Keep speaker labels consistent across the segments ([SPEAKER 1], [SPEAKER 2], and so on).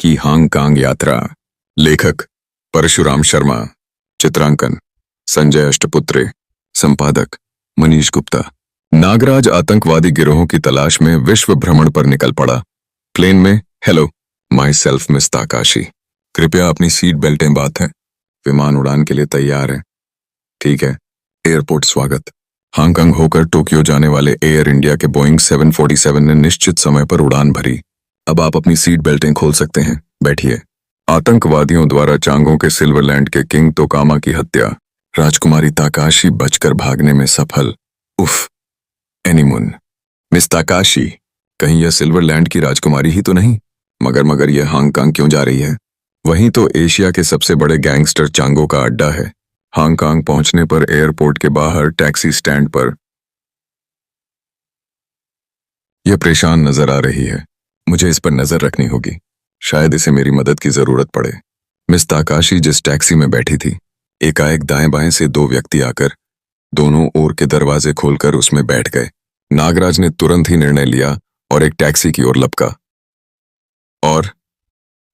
[SPEAKER 1] की हांगकांग यात्रा। लेखक परशुराम शर्मा, चित्रांकन संजय अष्टपुत्रे, संपादक मनीष गुप्ता। नागराज आतंकवादी गिरोहों की तलाश में विश्व भ्रमण पर निकल पड़ा। प्लेन में hello, my self miss Takashi. कृपया अपनी सीट बेल्टें बांधें, विमान उड़ान के लिए तैयार है। ठीक है, एयरपोर्ट स्वागत। हांगकांग होकर टोक्यो जाने वाले एयर इंडिया के बोइंग 747 ने निश्चित समय पर उड़ान भरी। अब आप अपनी सीट बेल्टें खोल सकते हैं, बैठिए। आतंकवादियों द्वारा चांगो के सिल्वरलैंड के किंग तोकामा की हत्या, राजकुमारी ताकाशी बचकर भागने में सफल। उफ, एनीमुन। मिस ताकाशी, कहीं यह सिल्वरलैंड की राजकुमारी ही तो नहीं? मगर यह हांगकांग क्यों जा रही है? वहीं तो एशिया के सबसे बड़े गैंगस्टर चांगो का अड्डा है। हांगकांग पहुंचने पर एयरपोर्ट के बाहर टैक्सी स्टैंड पर यह परेशान नजर आ रही है। मुझे इस पर नजर रखनी होगी, शायद इसे मेरी मदद की जरूरत पड़े। मिस ताकाशी जिस टैक्सी में बैठी थी, एकाएक दाएं बाएं से दो व्यक्ति आकर दोनों ओर के दरवाजे खोलकर उसमें बैठ गए। नागराज ने तुरंत ही निर्णय लिया और एक टैक्सी की ओर लपका। और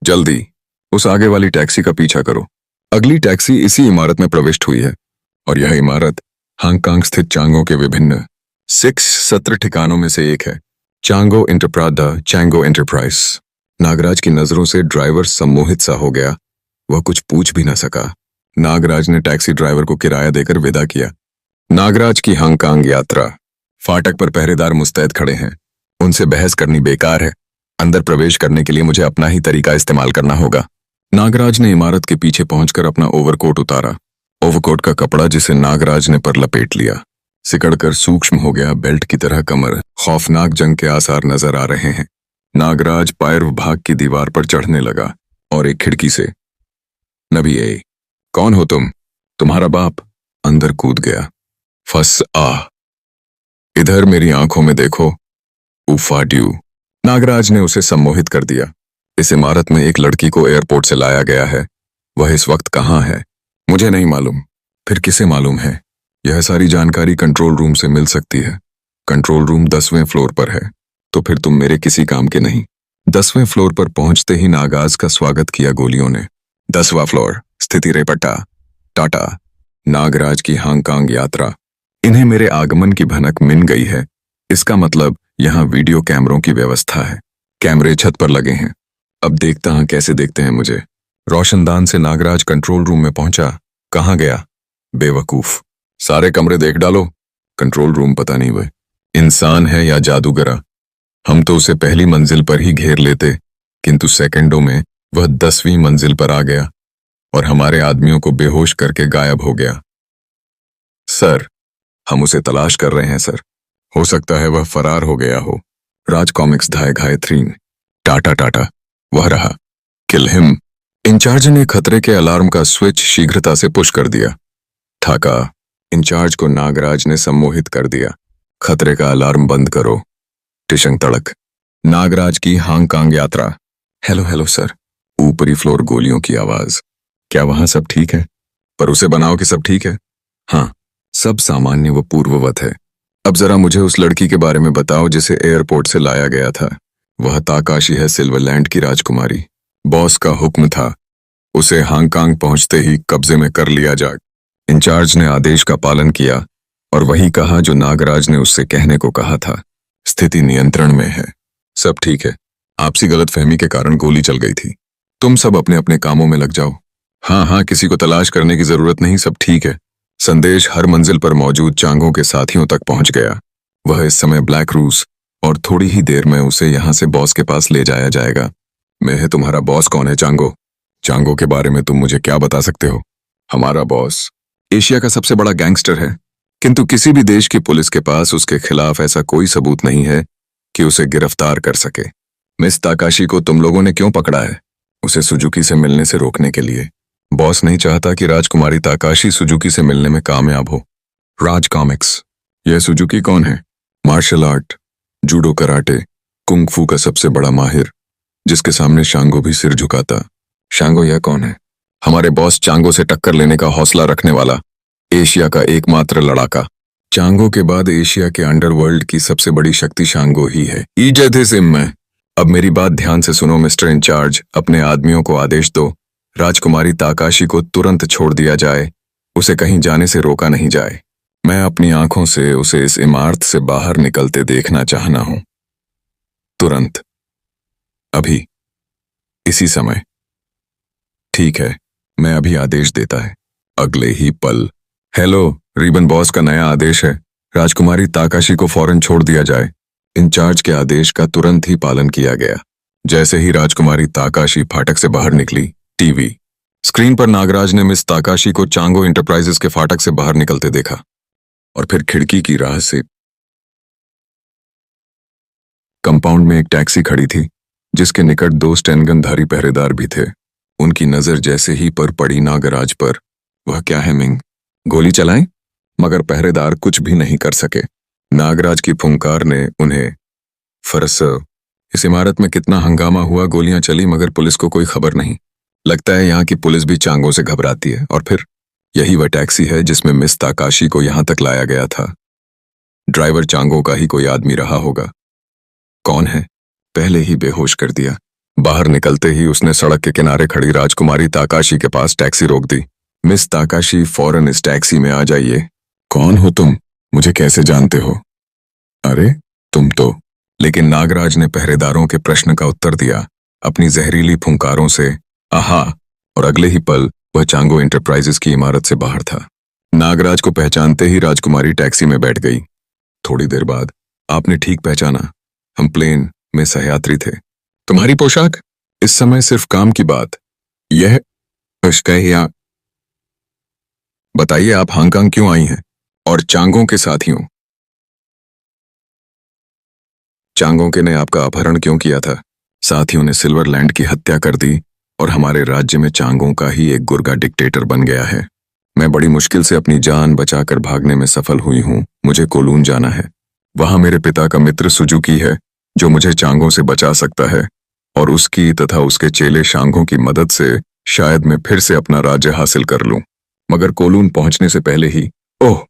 [SPEAKER 1] जल्दी उस आगे वाली टैक्सी का पीछा करो। अगली टैक्सी इसी इमारत में प्रविष्ट हुई है और यह इमारत हांगकांग स्थित चांगो के विभिन्न 6 सत्र ठिकानों में से एक है। चांगो चैंगो एंटरप्राइज। नागराज की नजरों से ड्राइवर सम्मोहित सा हो गया। वह कुछ पूछ भी न सका। नागराज ने टैक्सी ड्राइवर को किराया देकर विदा किया। नागराज की हांगकांग यात्रा। फाटक पर पहरेदार मुस्तैद खड़े हैं। उनसे बहस करनी बेकार है। अंदर प्रवेश करने के लिए मुझे अपना ही तरीका इस्तेमाल करना होगा। नागराज ने इमारत के पीछे पहुंचकर अपना ओवरकोट उतारा। ओवरकोट का कपड़ा जिसे नागराज ने पर लपेट लिया, सिकड़कर सूक्ष्म हो गया बेल्ट की तरह कमर। खौफनाक जंग के आसार नजर आ रहे हैं। नागराज पायर विभाग की दीवार पर चढ़ने लगा और एक खिड़की से, नबी ए, कौन हो तुम? तुम्हारा बाप। अंदर कूद गया। फस आ, इधर मेरी आंखों में देखो। उफाड्यू। नागराज ने उसे सम्मोहित कर दिया। इस इमारत में एक लड़की को एयरपोर्ट से लाया गया है। वह इस वक्त कहाँ है? मुझे नहीं मालूम। फिर किसे मालूम है? यह सारी जानकारी कंट्रोल रूम से मिल सकती है। कंट्रोल रूम 10वें फ्लोर पर है। तो फिर तुम मेरे किसी काम के नहीं। 10वें फ्लोर पर पहुंचते ही नागाज का स्वागत किया गोलियों ने। 10वां फ्लोर, स्थिति रेपट्टा, टाटा। नागराज की हांगकांग यात्रा। इन्हें मेरे आगमन की भनक मिल गई है। इसका मतलब यहाँ वीडियो कैमरों की व्यवस्था है। कैमरे छत पर लगे हैं। अब देखता हूं कैसे देखते हैं मुझे। रोशनदान से नागराज कंट्रोल रूम में पहुंचा। कहाँ गया? बेवकूफ, सारे कमरे देख डालो। कंट्रोल रूम पता नहीं वह इंसान है या जादूगरा। हम तो उसे पहली मंजिल पर ही घेर लेते, किंतु सेकंडों में वह 10वीं मंजिल पर आ गया और हमारे आदमियों को बेहोश करके गायब हो गया। सर, हम उसे तलाश कर रहे हैं सर। हो सकता है वह फरार हो गया हो। राज कॉमिक्स धाय घाय 3। टाटा, वह रहा। Kill him. इंचार्ज ने खतरे के अलार्म का स्विच शीघ्रता से पुश कर दिया। ठाका। इंचार्ज को नागराज ने सम्मोहित कर दिया। खतरे का अलार्म बंद करो। टिशंग तड़क। नागराज की हांगकांग यात्रा। Hello sir. ऊपरी फ्लोर गोलियों की आवाज। क्या वहां सब ठीक है? पर उसे बनाओ कि सब ठीक है। हाँ, सब सामान्य व पूर्ववत है। अब जरा मुझे उस लड़की के बारे में बताओ जिसे एयरपोर्ट से लाया गया था। वह ताकाशी है, सिल्वरलैंड की राजकुमारी। बॉस का हुक्म था उसे हांगकांग पहुंचते ही कब्जे में कर लिया जाए। इंचार्ज ने आदेश का पालन किया और वही कहा जो नागराज ने उससे कहने को कहा था। स्थिति नियंत्रण में है, सब ठीक है। आपसी गलतफहमी के कारण गोली चल गई थी। तुम सब अपने अपने कामों में लग जाओ। हाँ, किसी को तलाश करने की जरूरत नहीं, सब ठीक है। संदेश हर मंजिल पर मौजूद चांगो के साथियों तक पहुंच गया। वह इस समय ब्लैक रूस और थोड़ी ही देर में उसे यहां से बॉस के पास ले जाया जाएगा। मैं तुम्हारा बॉस कौन है? चांगो। चांगो के बारे में तुम मुझे क्या बता सकते हो? हमारा बॉस एशिया का सबसे बड़ा गैंगस्टर है, किंतु किसी भी देश की पुलिस के पास उसके खिलाफ ऐसा कोई सबूत नहीं है कि उसे गिरफ्तार कर सके। मिस ताकाशी को तुम लोगों ने क्यों पकड़ा है? उसे सुजुकी से मिलने से रोकने के लिए। बॉस नहीं चाहता कि राजकुमारी ताकाशी सुजुकी से मिलने में कामयाब हो। राज कॉमिक्स। यह सुजुकी कौन है? Martial art, judo, karate, kung fu का सबसे बड़ा माहिर, जिसके सामने शांगो भी सिर झुकाता। शांगो यह कौन है? हमारे बॉस चांगो से टक्कर लेने का हौसला रखने वाला एशिया का एकमात्र लड़ाका। चांगो के बाद एशिया के अंडरवर्ल्ड की सबसे बड़ी शक्ति शांगो ही है। अब मेरी बात ध्यान से सुनो मिस्टर इंचार्ज, अपने आदमियों को आदेश दो, राजकुमारी ताकाशी को तुरंत छोड़ दिया जाए, उसे कहीं जाने से रोका नहीं जाए। मैं अपनी आंखों से उसे इस इमारत से बाहर निकलते देखना चाहना हूं। तुरंत, अभी, इसी समय। ठीक है, मैं अभी आदेश देता है। अगले ही पल। हेलो, रिबन बॉस का नया आदेश है, राजकुमारी ताकाशी को फौरन छोड़ दिया जाए। इंचार्ज के आदेश का तुरंत ही पालन किया गया। जैसे ही राजकुमारी ताकाशी फाटक से बाहर निकली, टीवी स्क्रीन पर नागराज ने मिस ताकाशी को चांगो इंटरप्राइजेस के फाटक से बाहर निकलते देखा और फिर खिड़की की राह से। कंपाउंड में एक टैक्सी खड़ी थी जिसके निकट 2 स्टेनगनधारी पहरेदार भी थे। उनकी नजर जैसे ही पर पड़ी नागराज पर, वह क्या है मिंग, गोली चलाएं? मगर पहरेदार कुछ भी नहीं कर सके। नागराज की फुंकार ने उन्हें फरस। इस इमारत में कितना हंगामा हुआ, गोलियां चली मगर पुलिस को कोई खबर नहीं। लगता है यहाँ की पुलिस भी चांगों से घबराती है। और फिर यही वह टैक्सी है जिसमें मिस ताकाशी को यहां तक लाया गया था। ड्राइवर चांगों का ही कोई आदमी रहा होगा। कौन है? पहले ही बेहोश कर दिया। बाहर निकलते ही उसने सड़क के किनारे खड़ी राजकुमारी ताकाशी के पास टैक्सी रोक दी। मिस ताकाशी, फौरन इस टैक्सी में आ जाइए। कौन हो तुम? मुझे कैसे जानते हो? अरे तुम तो। लेकिन नागराज ने पहरेदारों के प्रश्न का उत्तर दिया अपनी जहरीली फुंकारों से। आहा, और अगले ही पल वह चांगो इंटरप्राइजेस की इमारत से बाहर था। नागराज को पहचानते ही राजकुमारी टैक्सी में बैठ गई। थोड़ी देर बाद, आपने ठीक पहचाना, हम प्लेन में सहयात्री थे। तुम्हारी पोशाक? इस समय सिर्फ काम की बात। यह या बताइए, आप हांगकांग क्यों आई हैं? और चांगों के साथियों, चांगों के ने आपका अपहरण क्यों किया था? साथियों ने सिल्वरलैंड की हत्या कर दी और हमारे राज्य में चांगों का ही एक गुर्गा डिक्टेटर बन गया है। मैं बड़ी मुश्किल से अपनी जान बचाकर भागने में सफल हुई हूं। मुझे कोलून जाना है। वहां मेरे पिता का मित्र सुजुकी है जो मुझे चांगों से बचा सकता है, और उसकी तथा उसके चेले शांगों की मदद से शायद मैं फिर से अपना राज्य हासिल कर लूं। मगर कोलून पहुंचने से पहले ही, ओह,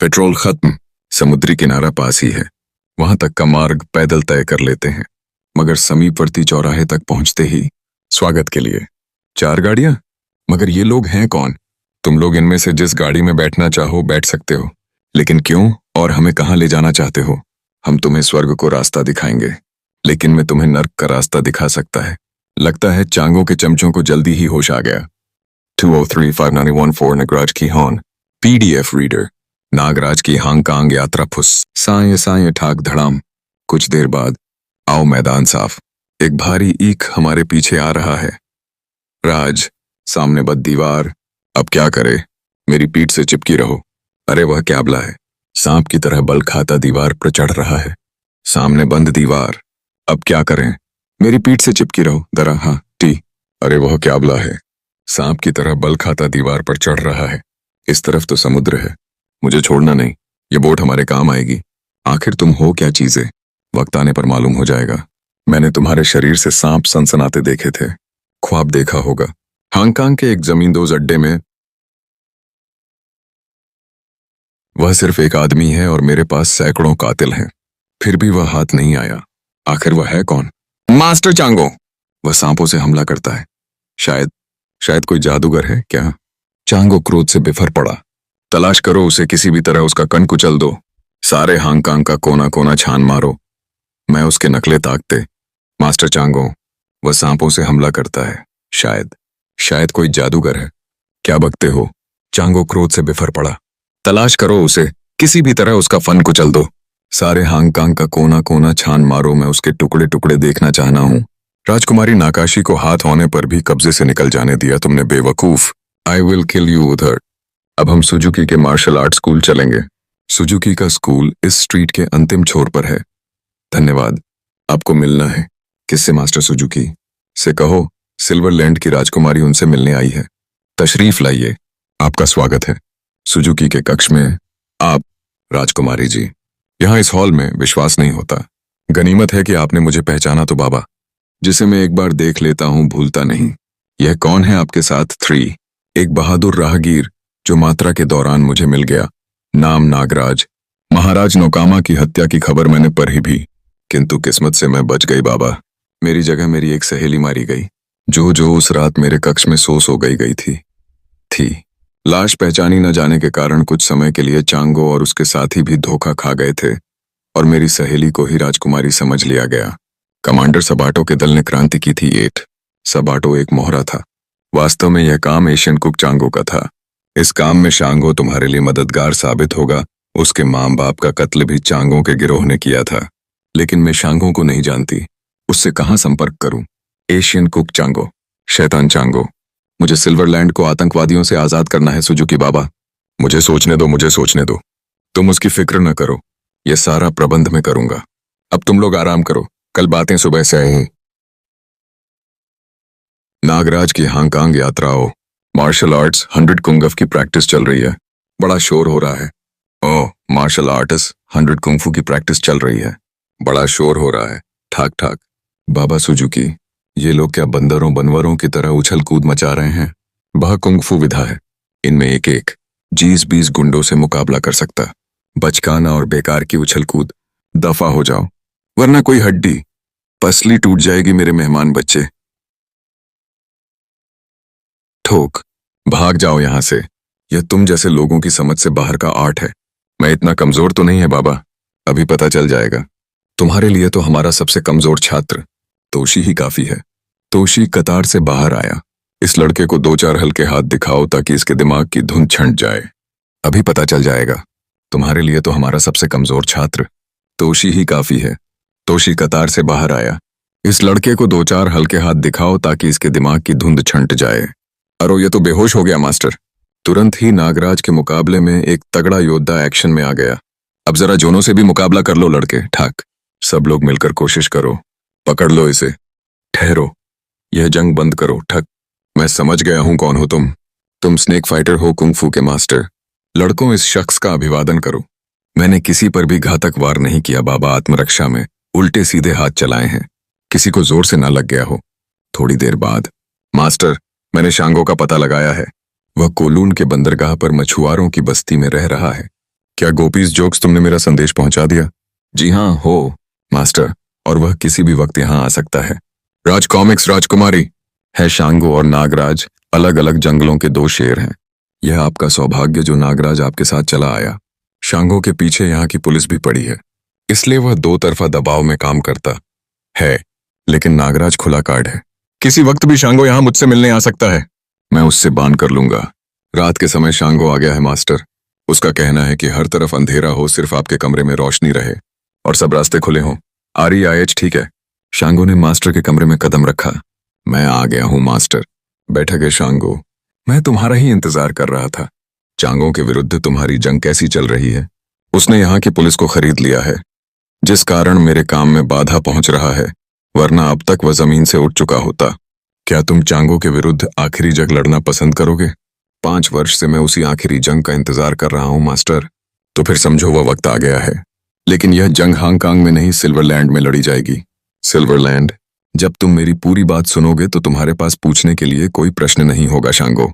[SPEAKER 1] पेट्रोल खत्म। समुद्री किनारा पास ही है, वहां तक का मार्ग पैदल तय कर लेते हैं। मगर समीपवर्ती चौराहे तक पहुंचते ही स्वागत के लिए 4 गाड़ियां। मगर ये लोग हैं कौन? तुम लोग इनमें से जिस गाड़ी में बैठना चाहो बैठ सकते हो, लेकिन क्यों और हमें कहां ले जाना चाहते हो? हम तुम्हें स्वर्ग को रास्ता दिखाएंगे, लेकिन मैं तुम्हें नर्क का रास्ता दिखा सकता है। लगता है चांगों के चमचों को जल्दी ही होश आ गया। 203-5914 नागराज की हॉर्न। PDF reader. नागराज की हांगकांग यात्रा फुस। साये साये ठाक धड़ाम। कुछ देर बाद, आओ मैदान साफ। एक भारी ईख हमारे पीछे आ रहा है। राज, सामने बद दीवार। अब क्या करे? मेरी पीठ से चिपकी रहो। अरे वह क्याबला है, सांप की तरह बल खाता दीवार पर चढ़ रहा है। सामने बंद दीवार। अब क्या करें? मेरी पीठ से चिपकी रहो दरा। हाँ टी। अरे वह क्याबला है, सांप की तरह बल खाता दीवार पर चढ़ रहा है। इस तरफ तो समुद्र है, मुझे छोड़ना नहीं, ये बोट हमारे काम आएगी। आखिर तुम हो क्या चीजें? वक्त आने पर मालूम हो जाएगा। मैंने तुम्हारे शरीर से सांप सनसनाते देखे थे, ख्वाब देखा होगा। हांगकांग के एक जमींदोज अड्डे में वह सिर्फ एक आदमी है और मेरे पास सैकड़ों कातिल हैं, फिर भी वह हाथ नहीं आया। आखिर वह है कौन? मास्टर चांगो। वह सांपों से हमला करता है। शायद कोई जादूगर है क्या? चांगो क्रोध से बिफर पड़ा। तलाश करो उसे, किसी भी तरह उसका कण कुचल दो। सारे हांगकांग का कोना कोना छान मारो। मैं उसके नकले ताकते। मास्टर चांगो, वह सांपों से हमला करता है। शायद कोई जादूगर है। क्या बकते हो? चांगो क्रोध से बिफर पड़ा। तलाश करो उसे, किसी भी तरह उसका फन कुचल दो। सारे हांगकांग का कोना कोना छान मारो, मैं उसके टुकड़े टुकड़े देखना चाहना हूं। राजकुमारी नाकाशी को हाथ होने पर भी कब्जे से निकल जाने दिया तुमने, बेवकूफ। आई विल किल यू उधर। अब हम सुजुकी के मार्शल आर्ट स्कूल चलेंगे। सुजुकी का स्कूल इस स्ट्रीट के अंतिम छोर पर है। धन्यवाद। आपको मिलना है। किससे? मास्टर सुजुकी से कहो सिल्वरलैंड की राजकुमारी उनसे मिलने आई है। तशरीफ लाइए, आपका स्वागत है। सुजुकी के कक्ष में। आप? राजकुमारी जी, यहाँ इस हॉल में विश्वास नहीं होता। गनीमत है कि आपने मुझे पहचाना तो बाबा, जिसे मैं एक बार देख लेता हूँ भूलता नहीं। यह कौन है आपके साथ? 3। एक बहादुर राहगीर जो मात्रा के दौरान मुझे मिल गया। नाम नागराज। महाराज नौकामा की हत्या की खबर मैंने पढ़ी भी, किंतु किस्मत से मैं बच गई बाबा। मेरी जगह मेरी एक सहेली मारी गई, जो उस रात मेरे कक्ष में सो गई थी। लाश पहचानी न जाने के कारण कुछ समय के लिए चांगो और उसके साथी भी धोखा खा गए थे और मेरी सहेली को ही राजकुमारी समझ लिया गया। कमांडर सबाटो के दल ने क्रांति की थी 8। सबाटो एक मोहरा था। वास्तव में यह काम एशियन कुक चांगो का था। इस काम में शांगो तुम्हारे लिए मददगार साबित होगा। उसके माँ बाप का कत्ल भी चांगो के गिरोह ने किया था। लेकिन मैं शांगो को नहीं जानती, उससे कहाँ संपर्क करूं? एशियन कुक चांगो, शैतान चांगो, मुझे सिल्वरलैंड को आतंकवादियों से आजाद करना है सुजुकी बाबा। मुझे सोचने दो। तुम उसकी फिक्र न करो, यह सारा प्रबंध मैं करूंगा। अब तुम लोग आराम करो, कल बातें सुबह से ही। नागराज की हांगकांग यात्राओं, मार्शल आर्ट्स 100 कुंगफ की प्रैक्टिस चल रही है। बड़ा शोर हो रहा है। ओह, मार्शल आर्टिस्ट 100 कुंफू की प्रैक्टिस चल रही है। बड़ा शोर हो रहा है। ठाक ठाक। बाबा सुजुकी, ये लोग क्या बंदरों बनवरों की तरह उछल कूद मचा रहे हैं? वह कुंगफू विधा है। इनमें एक 20-20 गुंडों से मुकाबला कर सकता। बचकाना और बेकार की उछल कूद। दफा हो जाओ, वरना कोई हड्डी पसली टूट जाएगी मेरे मेहमान बच्चे। ठोक, भाग जाओ यहां से। यह तुम जैसे लोगों की समझ से बाहर का आर्ट है। मैं इतना कमजोर तो नहीं है बाबा, अभी पता चल जाएगा। तुम्हारे लिए तो हमारा सबसे कमजोर छात्र तोशी ही काफी है। तोशी कतार से बाहर आया। इस लड़के को 2-4 हल्के हाथ दिखाओ ताकि इसके दिमाग की धुन छंट जाए। अभी पता चल जाएगा। तुम्हारे लिए तो हमारा सबसे कमजोर छात्र तोशी ही काफी है। तोशी कतार से बाहर आया। इस लड़के को 2-4 हल्के हाथ दिखाओ ताकि इसके दिमाग की धुंध छंट जाए। अरे ये तो बेहोश हो गया मास्टर। तुरंत ही नागराज के मुकाबले में एक तगड़ा योद्धा एक्शन में आ गया। अब जरा जोनों से भी मुकाबला कर लो लड़के। ठाक, सब लोग मिलकर कोशिश करो। पकड़ लो इसे। ठहरो, यह जंग बंद करो। ठक, मैं समझ गया हूं कौन हो तुम। तुम स्नेक फाइटर हो कुंग-फू के मास्टर। लड़कों, इस शख्स का अभिवादन करो। मैंने किसी पर भी घातक वार नहीं किया बाबा। आत्मरक्षा में उल्टे सीधे हाथ चलाए हैं। किसी को जोर से ना लग गया हो। थोड़ी देर बाद, मास्टर, मैंने शांगो का पता लगाया है। वह कोलून के बंदरगाह पर मछुआरों की बस्ती में रह रहा है। क्या गोपीज जोक्स तुमने मेरा संदेश पहुंचा दिया? जी हाँ हो मास्टर, और वह किसी भी वक्त यहाँ आ सकता है। राज कॉमिक्स राजकुमारी है। शांगो और नागराज अलग अलग जंगलों के 2 शेर हैं। यह आपका सौभाग्य जो नागराज आपके साथ चला आया। शांगो के पीछे यहाँ की पुलिस भी पड़ी है, इसलिए वह 2 तरफा दबाव में काम करता है। लेकिन नागराज खुला कार्ड है। किसी वक्त भी शांगो यहाँ मुझसे मिलने आ सकता है। मैं उससे बान कर लूंगा। रात के समय शांगो आ गया है मास्टर। उसका कहना है कि हर तरफ अंधेरा हो, सिर्फ आपके कमरे में रोशनी रहे और सब रास्ते खुले हों। REIH ठीक है। शांगो ने मास्टर के कमरे में कदम रखा। मैं आ गया हूं मास्टर। बैठक है शांगो, मैं तुम्हारा ही इंतजार कर रहा था। चांगो के विरुद्ध तुम्हारी जंग कैसी चल रही है? उसने यहाँ की पुलिस को खरीद लिया है, जिस कारण मेरे काम में बाधा पहुंच रहा है, वरना अब तक वह जमीन से उठ चुका होता। क्या तुम चांगो के विरुद्ध आखिरी जंग लड़ना पसंद करोगे? 5 वर्ष से मैं उसी आखिरी जंग का इंतजार कर रहा हूं मास्टर। तो फिर समझो वह वक्त आ गया है। लेकिन यह जंग हांगकांग में नहीं, सिल्वरलैंड में लड़ी जाएगी। सिल्वरलैंड? जब तुम मेरी पूरी बात सुनोगे तो तुम्हारे पास पूछने के लिए कोई प्रश्न नहीं होगा शांगो।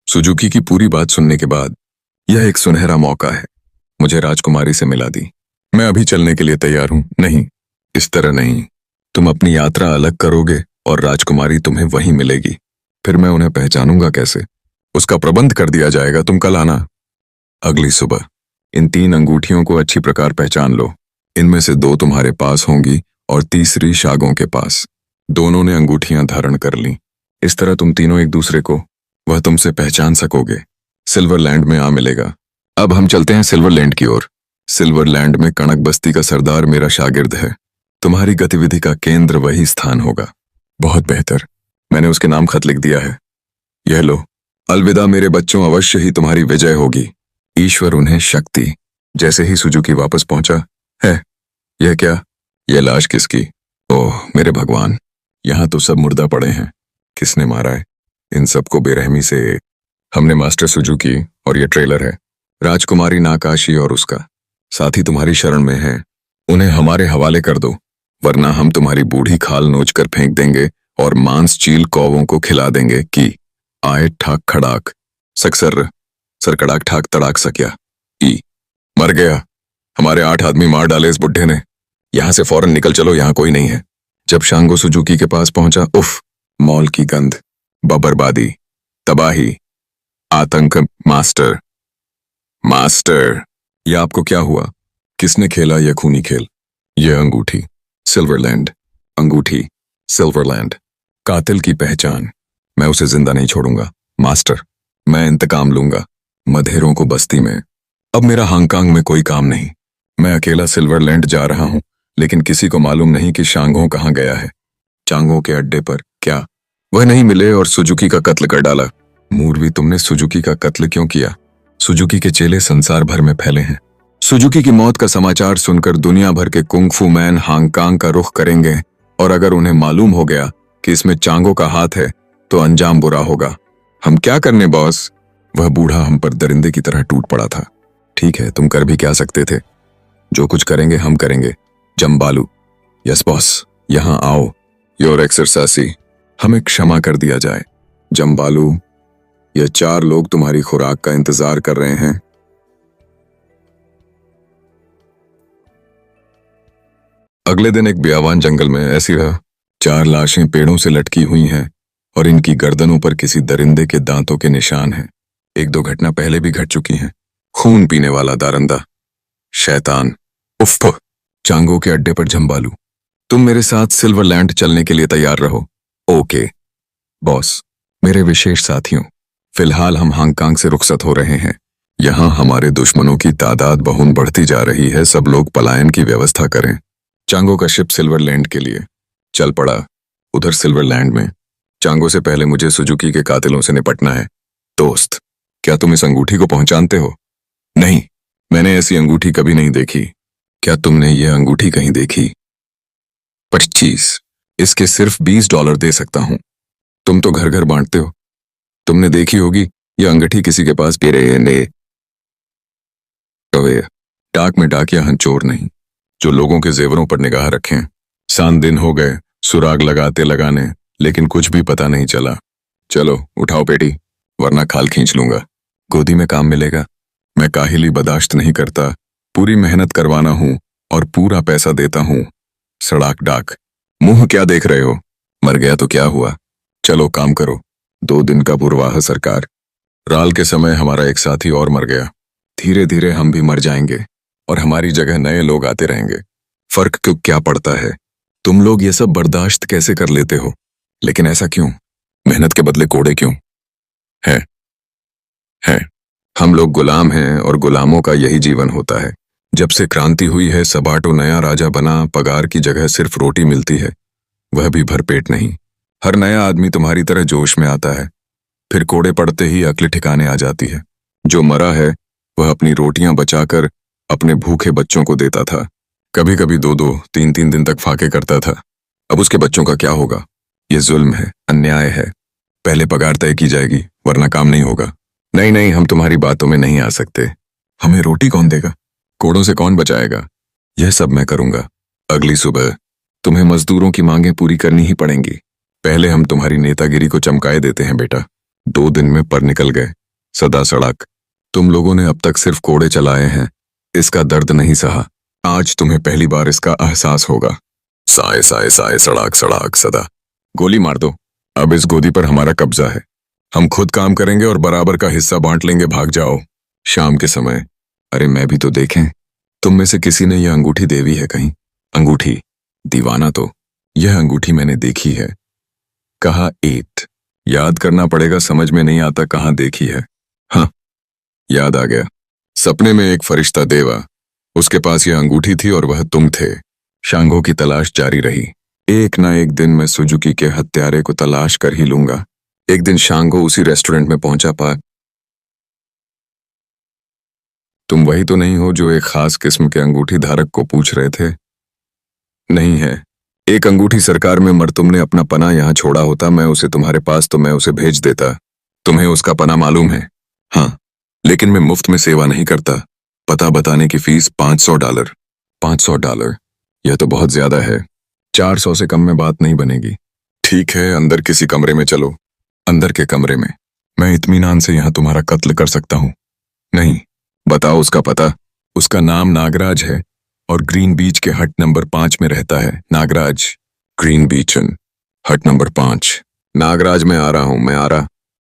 [SPEAKER 1] सुजुकी की पूरी बात सुनने के बाद, यह एक सुनहरा मौका है। मुझे राजकुमारी से मिला दी। मैं अभी चलने के लिए तैयार हूं। नहीं, इस तरह नहीं। तुम अपनी यात्रा अलग करोगे और राजकुमारी तुम्हें वहीं मिलेगी। फिर मैं उन्हें पहचानूंगा कैसे? उसका प्रबंध कर दिया जाएगा। तुम कल आना। अगली सुबह। इन 3 अंगूठियों को अच्छी प्रकार पहचान लो। इनमें से 2 तुम्हारे पास होंगी और तीसरी शागों के पास। दोनों ने अंगूठियां धारण कर ली। इस तरह तुम तीनों एक दूसरे को, वह तुमसे पहचान सकोगे। सिल्वरलैंड में आ मिलेगा। अब हम चलते हैं सिल्वरलैंड की ओर। सिल्वरलैंड में कणक बस्ती का सरदार मेरा शागिर्द है। तुम्हारी गतिविधि का केंद्र वही स्थान होगा। बहुत बेहतर, मैंने उसके नाम खत लिख दिया है। यह लो। अलविदा मेरे बच्चों, अवश्य ही तुम्हारी विजय होगी। ईश्वर उन्हें शक्ति। जैसे ही सुजुकी वापस पहुंचा, है यह क्या? यह लाश किसकी? ओह मेरे भगवान, यहां तो सब मुर्दा पड़े हैं। किसने मारा है इन सबको बेरहमी से? हमने मास्टर सुजुकी, और यह ट्रेलर है। राजकुमारी नाकाशी और उसका साथी तुम्हारी शरण में है। उन्हें हमारे हवाले कर दो, वरना हम तुम्हारी बूढ़ी खाल नोचकर फेंक देंगे और मांस चील कौवों को खिला देंगे कि आए ठाक खड़ाक सकसर सरकड़ाक ठाक तड़ाक सक्या। ई मर गया। हमारे 8 आदमी मार डाले इस बुढ़े ने। यहां से फौरन निकल चलो, यहां कोई नहीं है। जब शांगो सुजुकी के पास पहुंचा, उफ, मॉल की गंध, बर्बादी, तबाही, आतंक। मास्टर, मास्टर, यह आपको क्या हुआ? किसने खेला यह खूनी खेल? यह अंगूठी, सिल्वरलैंड, अंगूठी, सिल्वरलैंड, कातिल की पहचान। मैं उसे जिंदा नहीं छोड़ूंगा मास्टर, मैं इंतकाम लूंगा मधेरों को बस्ती में। अब मेरा हांगकांग में कोई काम नहीं, मैं अकेला सिल्वरलैंड जा रहा हूं, लेकिन किसी को मालूम नहीं कि शांगो कहाँ गया है। चांगो के अड्डे पर क्या वह नहीं मिले और सुजुकी का कत्ल कर डाला? मूर्वी, तुमने सुजुकी का कत्ल क्यों किया? सुजुकी के चेले संसार भर में फैले हैं। सुजुकी की मौत का समाचार सुनकर दुनिया भर के कुंग-फू मैन हांगकांग का रुख करेंगे, और अगर उन्हें मालूम हो गया कि इसमें चांगो का हाथ है तो अंजाम बुरा होगा। हम क्या करने बॉस? वह बूढ़ा हम पर दरिंदे की तरह टूट पड़ा था। ठीक है, तुम कर भी क्या सकते थे? जो कुछ करेंगे हम करेंगे। जम्बालू, यस बॉस, यहां आओ। योर एक्सरसाइसी, हमें क्षमा कर दिया जाए। जम्बालू, यह 4 लोग तुम्हारी खुराक का इंतजार कर रहे हैं। अगले दिन एक बियावान जंगल में ऐसी रहा। 4 लाशें पेड़ों से लटकी हुई हैं और इनकी गर्दनों पर किसी दरिंदे के दांतों के निशान हैं। 1-2 घटना पहले भी घट चुकी हैं। खून पीने वाला दारंदा, शैतान, उफ। चांगो के अड्डे पर जम्बालू, तुम मेरे साथ सिल्वरलैंड चलने के लिए तैयार रहो। Okay boss. मेरे विशेष साथियों, फिलहाल हम हांगकांग से रुखसत हो रहे हैं। यहाँ हमारे दुश्मनों की तादाद बहुन बढ़ती जा रही है। सब लोग पलायन की व्यवस्था करें। चांगो का शिप सिल्वरलैंड के लिए चल पड़ा। उधर सिल्वरलैंड में चांगो से पहले मुझे सुजुकी के कातिलों से निपटना है। दोस्त, क्या तुम इस अंगूठी को पहचानते हो? नहीं, मैंने ऐसी अंगूठी कभी नहीं देखी। क्या तुमने यह अंगूठी कहीं देखी? 25, इसके सिर्फ $20 दे सकता हूं। तुम तो घर घर बांटते हो, तुमने देखी होगी यह अंगूठी किसी के पास डाक में डाकिया हंचोर नहीं, जो लोगों के जेवरों पर निगाह रखें। 7 दिन हो गए सुराग लगाते लगाने, लेकिन कुछ भी पता नहीं चला। चलो उठाओ पेटी, वरना खाल खींच लूंगा। गोदी में काम मिलेगा। मैं काहिली बर्दाश्त नहीं करता। पूरी मेहनत करवाना हूं और पूरा पैसा देता हूं। सड़ाक डाक, मुंह क्या देख रहे हो? मर गया तो क्या हुआ? चलो काम करो। 2 दिन का पूर्वाह सरकार। राल के समय हमारा एक साथी और मर गया। धीरे धीरे हम भी मर जाएंगे और हमारी जगह नए लोग आते रहेंगे। फर्क क्यों क्या पड़ता है? तुम लोग ये सब बर्दाश्त कैसे कर लेते हो? लेकिन ऐसा क्यों? मेहनत के बदले कोड़े क्यों? है हम लोग गुलाम हैं और गुलामों का यही जीवन होता है। जब से क्रांति हुई है, सबाटो नया राजा बना, पगार की जगह सिर्फ रोटी मिलती है, वह भी भरपेट नहीं। हर नया आदमी तुम्हारी तरह जोश में आता है, फिर कोड़े पड़ते ही अक्ल ठिकाने आ जाती है। जो मरा है वह अपनी रोटियां बचाकर अपने भूखे बच्चों को देता था। कभी कभी 2-2, 3-3 दिन तक फाके करता था। अब उसके बच्चों का क्या होगा? ये जुल्म है, अन्याय है। पहले पगार तय की जाएगी, वरना काम नहीं होगा। नहीं नहीं, हम तुम्हारी बातों में नहीं आ सकते। हमें रोटी कौन देगा? कोड़ों से कौन बचाएगा? यह सब मैं करूंगा। अगली सुबह तुम्हें मजदूरों की मांगें पूरी करनी ही पड़ेंगी। पहले हम तुम्हारी नेतागिरी को चमकाए देते हैं बेटा। 2 दिन में पर निकल गए। सदा सड़क। तुम लोगों ने अब तक सिर्फ कोड़े चलाए हैं, इसका दर्द नहीं सहा। आज तुम्हें पहली बार इसका एहसास होगा। साए साए साए, सड़ाक सड़ाक सदा। गोली मार दो। अब इस गोदी पर हमारा कब्जा है। हम खुद काम करेंगे और बराबर का हिस्सा बांट लेंगे। भाग जाओ। शाम के समय, अरे मैं भी तो देखें, तुम में से किसी ने यह अंगूठी देवी है कहीं? अंगूठी? दीवाना तो, यह अंगूठी मैंने देखी है। कहा 8, याद करना पड़ेगा, समझ में नहीं आता कहाँ देखी है। हाँ, याद आ गया। सपने में एक फरिश्ता देवा, उसके पास यह अंगूठी थी और वह तुम थे। शांगो की तलाश जारी रही। एक ना एक दिन मैं सुजुकी के हत्यारे को तलाश कर ही लूंगा। एक दिन शांगो उसी रेस्टोरेंट में पहुंचा पा। तुम वही तो नहीं हो जो एक खास किस्म के अंगूठी धारक को पूछ रहे थे? नहीं है। एक अंगूठी सरकार में मर तुमने अपना पना यहाँ छोड़ा होता, मैं उसे तुम्हारे पास तो मैं उसे भेज देता। तुम्हें उसका पना मालूम है? हाँ, लेकिन मैं मुफ्त में सेवा नहीं करता। पता बताने की फीस $500। $500? यह तो बहुत ज्यादा है। 400 से कम में बात नहीं बनेगी। ठीक है, अंदर किसी कमरे में चलो। अंदर के कमरे में? मैं इत्मीनान से यहाँ तुम्हारा कत्ल कर सकता हूँ। नहीं, बताओ उसका पता। उसका नाम नागराज है और ग्रीन बीच के हट नंबर 5 में रहता है। नागराज, ग्रीन बीचन, हट नंबर 5। नागराज, मैं आ रहा हूं, मैं आ रहा।